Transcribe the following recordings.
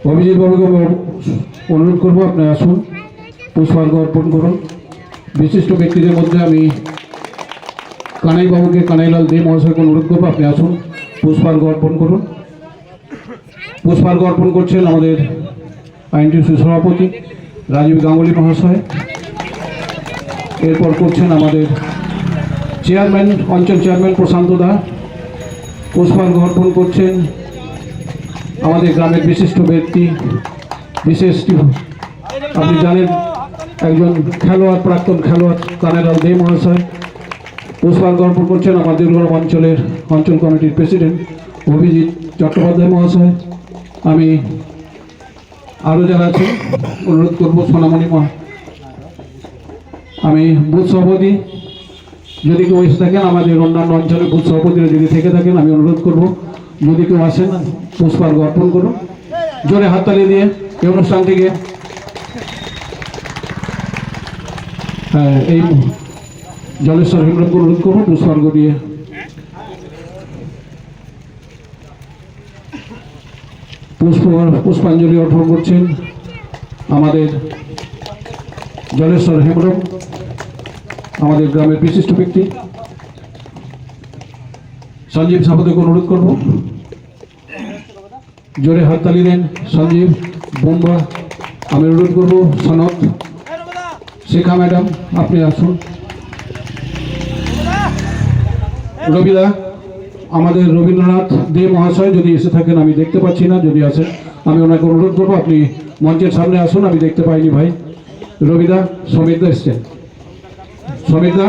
অভিজিৎ বাবুকে অনুরোধ করবো আপনি আসুন, পুষ্পার্ঘ্য অর্পণ করুন। বিশিষ্ট ব্যক্তিদের মধ্যে আমি কানাই বাবুকে, কানাইলাল দে মহাশয়কে অনুরোধ করবো আপনি আসুন, পুষ্পার্ঘ্য অর্পণ করুন। পুষ্পার্ঘ্য অর্পণ করছেন আমাদের আইনটিউসি সভাপতি রাজীব গাঙ্গুলি মহাশয়। এরপর করছেন আমাদের চেয়ারম্যান, অঞ্চল চেয়ারম্যান প্রশান্ত দা। পুষ্পার্ঘ্য অর্পণ করছেন আমাদের গ্রামের বিশিষ্ট ব্যক্তি, বিশেষ আপনি জানেন একজন খেলোয়াড়, প্রাক্তন খেলোয়াড় কানাইলাল দে মহাশয়। পুষ্পার্ঘ্য অর্পণ করছেন আমাদের দেউলগ্রাম অঞ্চলের অঞ্চল কমিটির প্রেসিডেন্ট অভিজিৎ চট্টোপাধ্যায় মহাশয়। আমি আরও যারা আছেন অনুরোধ করব, সোনামণি মা, আমি বুথ সভাপতি, যদি কেউ এসে থাকেন আমাদের অন্যান্য অঞ্চলের বুথ সভাপতিরা যদি থেকে থাকেন আমি অনুরোধ করব যদি কেউ আসেন পুষ্পার্ঘ্য অর্পণ করুন জোরে হাততালি দিয়ে এই অনুষ্ঠানটিকে। হ্যাঁ, এই জলেশ্বর হেমব্রমকে অনুরোধ করবো পুষ্পার্ঘ্য দিয়ে পুষ্পাঞ্জলি অর্পণ করছেন আমাদের জলেশ্বর হেমব্রম, আমাদের গ্রামের বিশিষ্ট ব্যক্তি। সঞ্জীব সাপোতেকে অনুরোধ করব জোরে হাততালি দেন। সঞ্জীব বোম্বা, আমি অনুরোধ করব সনদ শেখা ম্যাডাম আপনি আসুন। রবিদা, আমাদের রবীন্দ্রনাথ দে মহাশয় যদি এসে থাকেন, আমি দেখতে পাচ্ছি না, যদি আসেন আমি ওনাকে অনুরোধ করবো আপনি মঞ্চের সামনে আসুন, আমি দেখতে পাইনি ভাই। রবিদা, সমীরদা এসছেন, সমীরদা,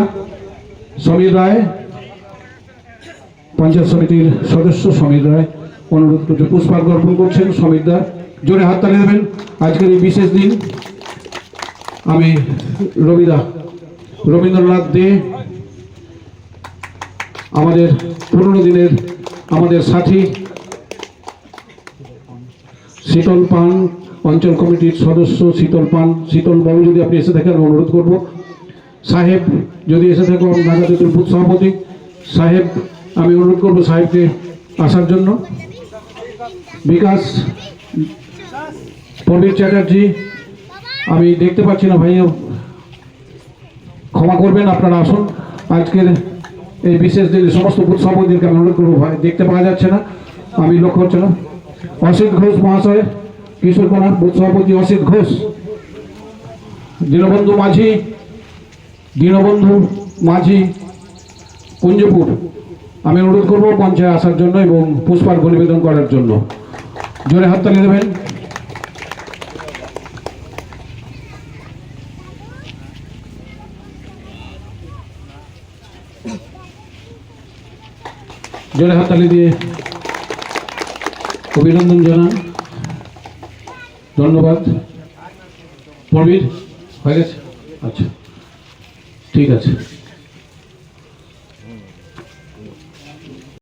সমীর রায় পঞ্চায়েত সমিতির সদস্য সমীর রায় অনুরোধ করছে, পুষ্পার্ঘ্য অর্পণ করছেন সমীরদা, জোরে হাততালি দেবেন। আজকের এই বিশেষ দিন আমি রবিদা, রবীন্দ্রনাথ দে আমাদের পুরনো দিনের আমাদের সাথী, শীতল পান অঞ্চল কমিটির সদস্য শীতল পান, শীতল বাবু যদি আপনি এসে থাকেন অনুরোধ করব। সাহেব যদি এসে থাকেন, নাগাদের বুথ সভাপতি সাহেব, আমি অনুরোধ করব সাহেবকে আসার জন্য। বিকাশ, প্রবীর চ্যাটার্জি, আমি দেখতে পাচ্ছি না ভাই, ক্ষমা করবেন, আপনারা আসুন। আজকের এই বিশেষ দিনে সমস্ত বুথ সভাপতিকে আমি অনুরোধ করবো, ভাই দেখতে পাওয়া যাচ্ছে না, আমি লক্ষ্য করছি না। অসিত ঘোষ মহাশয়, কিশোর কুমার বুথ সভাপতি অসিত ঘোষ। দীনবন্ধু মাঝি, দীনবন্ধু মাঝি কুঞ্জপুর, আমি অনুরোধ করবো মঞ্চে আসার জন্য এবং পুষ্পার্ঘ্য নিবেদন করার জন্য। জোরে হাততালি দেবেন। জোরে হাততালি দিয়ে অভিনন্দন জানান, ধন্যবাদ। প্রবীর হয়ে গেছে, আচ্ছা ঠিক আছে।